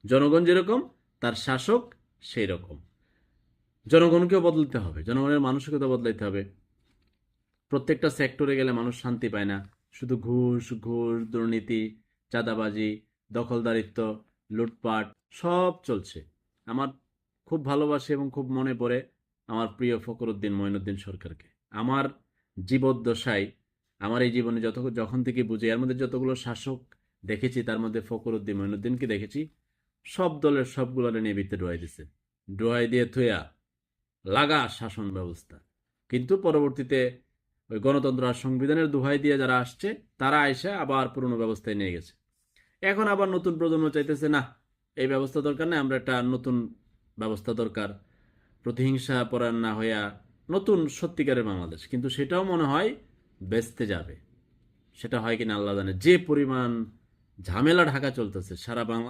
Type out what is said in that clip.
জনগণ যেরকম তার শাসক সেই রকম। জনগণকেও বদলাতে হবে, জনগণের মানসিকতা বদলাইতে হবে। প্রত্যেকটা সেক্টরে গেলে মানুষ শান্তি পায় না, শুধু ঘুষ ঘুষ, দুর্নীতি, চাঁদাবাজি, দখলদারিত্ব, লুটপাট সব চলছে। আমার খুব ভালোবাসি এবং খুব মনে পড়ে আমার প্রিয় ফখরুদ্দিন মঈনুদ্দিন সরকারকে। আমার জীবদ্দশায়, আমার এই জীবনে যখন থেকে বুঝি, এর মধ্যে যতগুলো শাসক দেখেছি তার মধ্যে ফখরুদ্দিন মঈনুদ্দিনকে দেখেছি। সব দলের সবগুলোরে নিয়ে ভিতরে ডুয়াই দিছে, ডুয়াই দিয়ে থুয়া লাগা শাসন ব্যবস্থা। কিন্তু পরবর্তীতে ওই গণতন্ত্র আর সংবিধানের দোহাই দিয়ে যারা আসছে, তারা এসে আবার পুরনো ব্যবস্থায় নিয়ে গেছে। এখন আবার নতুন প্রজন্ম চাইতেছে, না এই ব্যবস্থা দরকার নেই, আমরা একটা নতুন ব্যবস্থা দরকার, প্রতিহিংসা পরায়ণ না হইয়া নতুন সত্যিকারের বাংলাদেশ। কিন্তু সেটাও মনে হয় বেচতে যাবে। সেটা হয় কিনা আল্লাহ জানে। যে পরিমাণ ঝামেলা ঢাকা চলতেছে সারা বাংলা